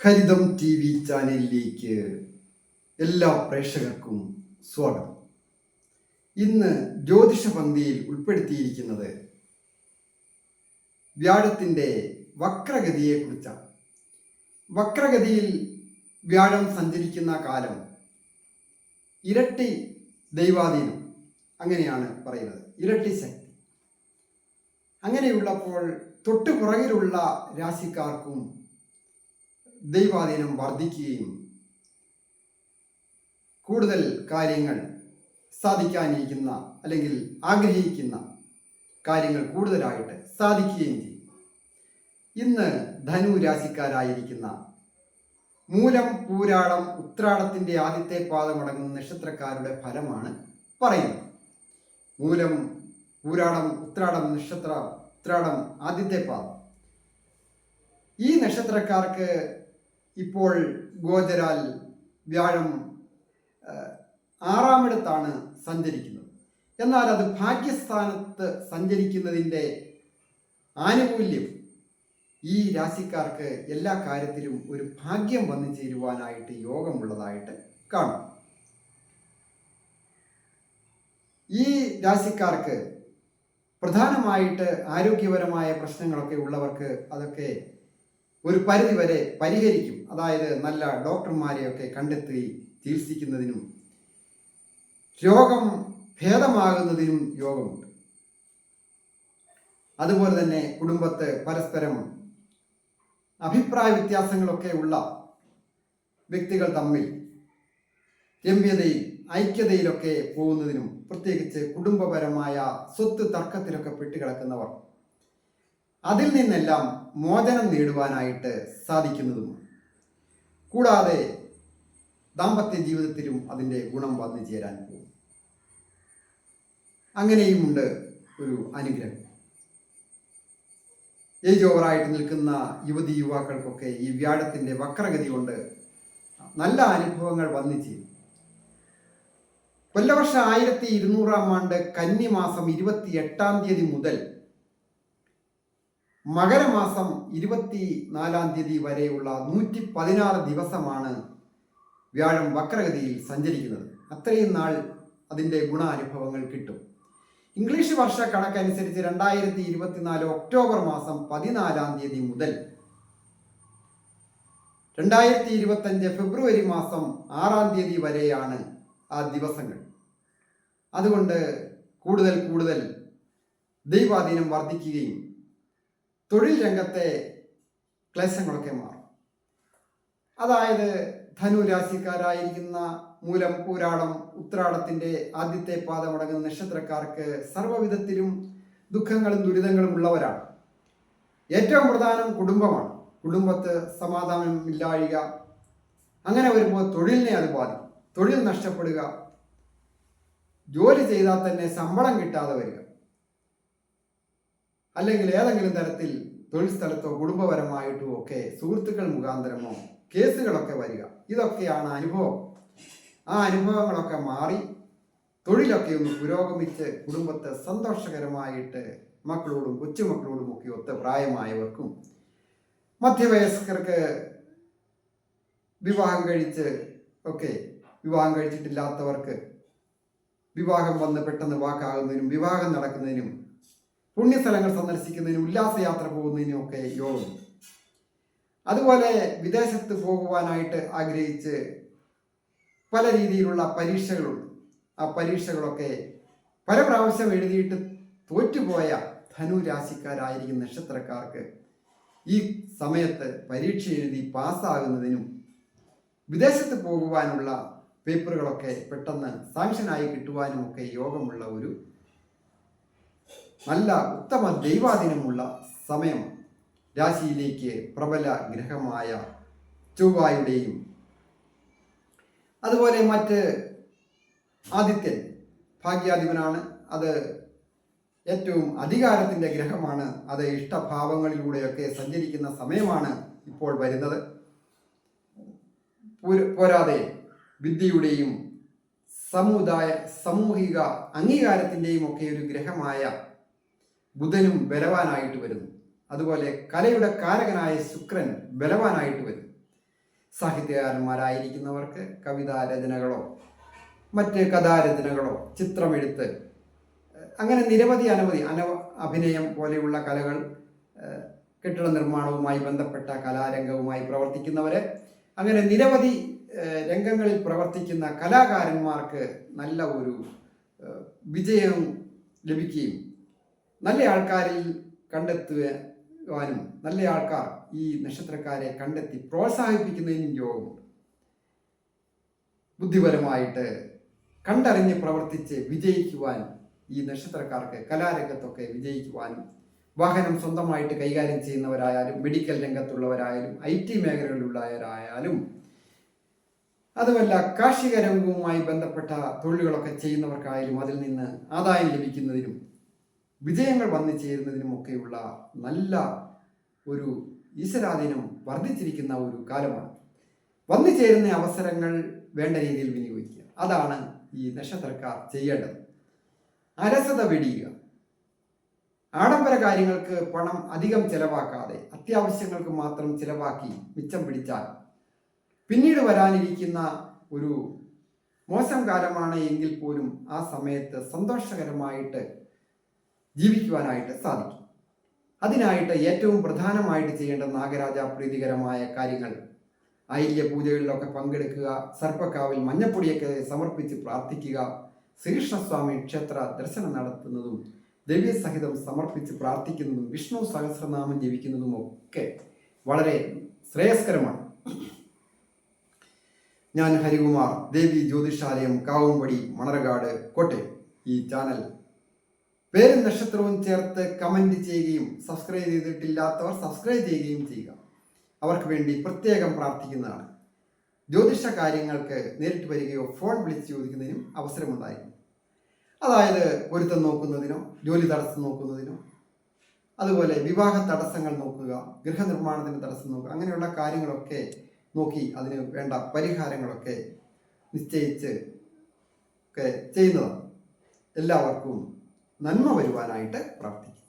ഹരിതം T V ചാനലിലേക്ക് എല്ലാ പ്രേക്ഷകർക്കും സ്വാഗതം. ഇന്ന് ജ്യോതിഷ പന്തിയിൽ ഉൾപ്പെടുത്തിയിരിക്കുന്നത് വ്യാഴത്തിൻ്റെ വക്രഗതിയെക്കുറിച്ചാണ്. വക്രഗതിയിൽ വ്യാഴം സഞ്ചരിക്കുന്ന കാലം ഇരട്ടി ദൈവാധീനം, അങ്ങനെയാണ് പറയുന്നത്, ഇരട്ടി ശക്തി. അങ്ങനെയുള്ളപ്പോൾ തൊട്ടു പുറകിലുള്ള രാശിക്കാർക്കും ദൈവാധീനം വർദ്ധിക്കുകയും കൂടുതൽ കാര്യങ്ങൾ സാധിക്കാനിരിക്കുന്ന അല്ലെങ്കിൽ ആഗ്രഹിക്കുന്ന കാര്യങ്ങൾ കൂടുതലായിട്ട് സാധിക്കുകയും ചെയ്യും. ഇന്ന് ധനു രാശിക്കാരായിരിക്കുന്ന മൂലം, പൂരാടം, ഉത്രാടത്തിൻ്റെ ആദ്യത്തെ പാദമടങ്ങുന്ന നക്ഷത്രക്കാരുടെ ഫലമാണ് പറയുന്നത്. മൂലം, പൂരാടം, ഉത്രാടം ഉത്രാടം ആദ്യത്തെ പാദം. ഈ നക്ഷത്രക്കാർക്ക് ഇപ്പോൾ ഗോചരാൽ വ്യാഴം 6-ാമിടത്താണ് സഞ്ചരിക്കുന്നത്. എന്നാൽ അത് ഭാഗ്യസ്ഥാനത്ത് സഞ്ചരിക്കുന്നതിൻ്റെ ആനുകൂല്യം ഈ രാശിക്കാർക്ക് എല്ലാ കാര്യത്തിലും ഒരു ഭാഗ്യം വന്നു ചേരുവാനായിട്ട് യോഗമുള്ളതായിട്ട് കാണും. ഈ രാശിക്കാർക്ക് പ്രധാനമായിട്ട് ആരോഗ്യപരമായ പ്രശ്നങ്ങളൊക്കെ ഉള്ളവർക്ക് അതൊക്കെ ഒരു പരിധിവരെ പരിഹരിക്കും. അതായത് നല്ല ഡോക്ടർമാരെയൊക്കെ കണ്ടെത്തി ചികിത്സിക്കുന്നതിനും രോഗം ഭേദമാകുന്നതിനും യോഗമുണ്ട്. അതുപോലെ തന്നെ കുടുംബത്ത് പരസ്പരം അഭിപ്രായ വ്യത്യാസങ്ങളൊക്കെ ഉള്ള വ്യക്തികൾ തമ്മിൽ രമ്യതയിൽ ഐക്യതയിലൊക്കെ പോകുന്നതിനും, പ്രത്യേകിച്ച് കുടുംബപരമായ സ്വത്ത് തർക്കത്തിലൊക്കെ പെട്ടുകിടക്കുന്നവർ അതിൽ നിന്നെല്ലാം മോചനം നേടുവാനായിട്ട് സാധിക്കുന്നതുമാണ്. കൂടാതെ ദാമ്പത്യ ജീവിതത്തിലും അതിൻ്റെ ഗുണം വന്നു ചേരാൻ പോകും. അങ്ങനെയുമുണ്ട് ഒരു അനുഗ്രഹം. ഏജ് ഓവറായിട്ട് നിൽക്കുന്ന യുവതി യുവാക്കൾക്കൊക്കെ ഈ വ്യാഴത്തിൻ്റെ വക്രഗതി കൊണ്ട് നല്ല അനുഭവങ്ങൾ വന്നു ചേരും. കൊല്ലവർഷം 1200-ാം ആണ്ട് കന്നിമാസം 28-ാം തീയതി മുതൽ മകരമാസം 24-ാം തീയതി വരെയുള്ള 116 ദിവസമാണ് വ്യാഴം വക്രഗതിയിൽ സഞ്ചരിക്കുന്നത്. അത്രയും നാൾ അതിൻ്റെ ഗുണാനുഭവങ്ങൾ കിട്ടും. ഇംഗ്ലീഷ് വർഷ കണക്കനുസരിച്ച് 2024 ഒക്ടോബർ മാസം 14-ാം തീയതി മുതൽ 2025 ഫെബ്രുവരി മാസം 6-ാം തീയതി വരെയാണ് ആ ദിവസങ്ങൾ. അതുകൊണ്ട് കൂടുതൽ ദൈവാധീനം വർദ്ധിക്കുകയും തൊഴിൽ രംഗത്തെ ക്ലേശങ്ങളൊക്കെ മാറും. അതായത് ധനു രാശിക്കാരായിരിക്കുന്ന മൂലം, പൂരാടം, ഉത്രാടത്തിൻ്റെ ആദ്യത്തെ പാദമടങ്ങുന്ന നക്ഷത്രക്കാർക്ക് സർവ്വവിധത്തിലും ദുഃഖങ്ങളും ദുരിതങ്ങളും ഉള്ളവരാണ്. ഏറ്റവും പ്രധാനം കുടുംബമാണ്. കുടുംബത്ത് സമാധാനം ഇല്ലാഴിക, അങ്ങനെ വരുമ്പോൾ തൊഴിലിനെ അത് ബാധിക്കും. തൊഴിൽ നഷ്ടപ്പെടുക, ജോലി ചെയ്താൽ തന്നെ ശമ്പളം കിട്ടാതെ വരിക, അല്ലെങ്കിൽ ഏതെങ്കിലും തരത്തിൽ തൊഴിൽ സ്ഥലത്തോ കുടുംബപരമായിട്ടോ ഒക്കെ സുഹൃത്തുക്കൾ മുഖാന്തരമോ കേസുകളൊക്കെ വരിക, ഇതൊക്കെയാണ് അനുഭവം. ആ അനുഭവങ്ങളൊക്കെ മാറി തൊഴിലൊക്കെ ഒന്ന് പുരോഗമിച്ച് കുടുംബത്തെ സന്തോഷകരമായിട്ട് മക്കളോടും കൊച്ചുമക്കളോടും ഒക്കെ ഒത്ത് പ്രായമായവർക്കും മധ്യവയസ്കർക്ക് വിവാഹം കഴിച്ചിട്ടില്ലാത്തവർക്ക് വിവാഹം വന്ന് പെട്ടെന്ന് വാക്കാകുന്നതിനും വിവാഹം നടക്കുന്നതിനും പുണ്യസ്ഥലങ്ങൾ സന്ദർശിക്കുന്നതിനും ഉല്ലാസയാത്ര പോകുന്നതിനും ഒക്കെ യോഗം. അതുപോലെ വിദേശത്ത് പോകുവാനായിട്ട് ആഗ്രഹിച്ച് പല രീതിയിലുള്ള പരീക്ഷകളുണ്ട്. ആ പരീക്ഷകളൊക്കെ പല പ്രാവശ്യം എഴുതിയിട്ട് തോറ്റുപോയ ധനു രാശിക്കാരായിരിക്കുന്ന നക്ഷത്രക്കാർക്ക് ഈ സമയത്ത് പരീക്ഷ എഴുതി പാസ്സാകുന്നതിനും വിദേശത്ത് പോകുവാനുള്ള പേപ്പറുകളൊക്കെ പെട്ടെന്ന് സാങ്ഷനായി കിട്ടുവാനുമൊക്കെ യോഗമുള്ള ഒരു നല്ല ഉത്തമ ദൈവാധീനമുള്ള സമയമാണ്. രാശിയിലേക്ക് പ്രബല ഗ്രഹമായ ചൊവ്വയുടെയും അതുപോലെ മറ്റ് ആദിത്യൻ ഭാഗ്യാധിപനാണ്. അത് ഏറ്റവും അധികാരത്തിൻ്റെ ഗ്രഹമാണ്. അത് ഇഷ്ടഭാവങ്ങളിലൂടെയൊക്കെ സഞ്ചരിക്കുന്ന സമയമാണ് ഇപ്പോൾ വരുന്നത്. പോരാതെ വിദ്യയുടെയും സാമൂഹിക അംഗീകാരത്തിൻ്റെയും ഒക്കെ ഒരു ഗ്രഹമായ ബുധനും ബലവാനായിട്ട് വരുന്നു. അതുപോലെ കലയുടെ കാരകനായ ശുക്രൻ ബലവാനായിട്ട് വരും. സാഹിത്യകാരന്മാരായിരിക്കുന്നവർക്ക് കവിതാ രചനകളോ മറ്റ് കഥാരചനകളോ ചിത്രമെഴുത്ത് അങ്ങനെ നിരവധി അഭിനയം പോലെയുള്ള കലകൾ, കെട്ടിട നിർമ്മാണവുമായി ബന്ധപ്പെട്ട കലാരംഗവുമായി പ്രവർത്തിക്കുന്നവരെ, അങ്ങനെ നിരവധി രംഗങ്ങളിൽ പ്രവർത്തിക്കുന്ന കലാകാരന്മാർക്ക് നല്ല ഒരു വിജയം ലഭിക്കുകയും നല്ല ആൾക്കാരിൽ കണ്ടെത്തുവാനും നല്ല ആൾക്കാർ ഈ നക്ഷത്രക്കാരെ കണ്ടെത്തി പ്രോത്സാഹിപ്പിക്കുന്നതിനും യോഗമുണ്ട്. ബുദ്ധിപരമായിട്ട് കണ്ടറിഞ്ഞ് പ്രവർത്തിച്ച് വിജയിക്കുവാൻ ഈ നക്ഷത്രക്കാർക്ക് കലാരംഗത്തൊക്കെ വിജയിക്കുവാനും, വാഹനം സ്വന്തമായിട്ട് കൈകാര്യം ചെയ്യുന്നവരായാലും മെഡിക്കൽ രംഗത്തുള്ളവരായാലും IT മേഖലകളിലുള്ളവരായാലും അതുമല്ല കാർഷിക രംഗവുമായി ബന്ധപ്പെട്ട തൊഴിലുകളൊക്കെ ചെയ്യുന്നവർക്കായാലും അതിൽ നിന്ന് ആദായം ലഭിക്കുന്നതിനും വിജയങ്ങൾ വന്നു ചേരുന്നതിനുമൊക്കെയുള്ള നല്ല ഒരു ഈശ്വരാധീനം വർദ്ധിച്ചിരിക്കുന്ന ഒരു കാലമാണ്. വന്നു ചേരുന്ന അവസരങ്ങൾ വേണ്ട രീതിയിൽ വിനിയോഗിക്കുക, അതാണ് ഈ നക്ഷത്രക്കാർ ചെയ്യേണ്ടത്. അലസത വെടിയുക. ആഡംബര കാര്യങ്ങൾക്ക് പണം അധികം ചെലവാക്കാതെ അത്യാവശ്യങ്ങൾക്ക് മാത്രം ചിലവാക്കി മിച്ചം പിടിച്ചാൽ പിന്നീട് വരാനിരിക്കുന്ന ഒരു മോശം കാലമാണ് എങ്കിൽ പോലും ആ സമയത്ത് സന്തോഷകരമായിട്ട് ജീവിക്കുവാനായിട്ട് സാധിക്കും. അതിനായിട്ട് ഏറ്റവും പ്രധാനമായിട്ട് ചെയ്യേണ്ട നാഗരാജ പ്രീതികരമായ കാര്യങ്ങൾ, ആയില്യ പൂജകളിലൊക്കെ പങ്കെടുക്കുക, സർപ്പക്കാവിൽ മഞ്ഞപ്പൊടിയൊക്കെ സമർപ്പിച്ച് പ്രാർത്ഥിക്കുക, ശ്രീകൃഷ്ണസ്വാമി ക്ഷേത്ര ദർശനം നടത്തുന്നതും ദ്രവ്യസഹിതം സമർപ്പിച്ച് പ്രാർത്ഥിക്കുന്നതും വിഷ്ണു സഹസ്രനാമം ജപിക്കുന്നതും ഒക്കെ വളരെ ശ്രേയസ്കരമാണ്. ഞാൻ ഹരികുമാർ, ദേവി ജ്യോതിഷാലയം, കാവുംപടി, മണർകാട്, കോട്ടയം. ഈ ചാനൽ പേരും നക്ഷത്രവും ചേർത്ത് കമൻറ്റ് ചെയ്യുകയും സബ്സ്ക്രൈബ് ചെയ്തിട്ടില്ലാത്തവർ സബ്സ്ക്രൈബ് ചെയ്യുകയും ചെയ്യുക. അവർക്ക് വേണ്ടി പ്രത്യേകം പ്രാർത്ഥിക്കുന്നതാണ്. ജ്യോതിഷ കാര്യങ്ങൾക്ക് നേരിട്ട് വരികയോ ഫോൺ വിളിച്ച് ചോദിക്കുന്നതിനും അവസരമുണ്ടായിരിക്കും. അതായത് പൊരുത്തം നോക്കുന്നതിനോ ജോലി തടസ്സം നോക്കുന്നതിനോ അതുപോലെ വിവാഹ തടസ്സങ്ങൾ നോക്കുക, ഗൃഹനിർമ്മാണത്തിന് തടസ്സം നോക്കുക, അങ്ങനെയുള്ള കാര്യങ്ങളൊക്കെ നോക്കി അതിന് വേണ്ട പരിഹാരങ്ങളൊക്കെ നിശ്ചയിച്ച് ഒക്കെ ചെയ്യുന്നതാണ്. എല്ലാവർക്കും നന്മ വരുവാനായിട്ട് പ്രാർത്ഥിക്കും.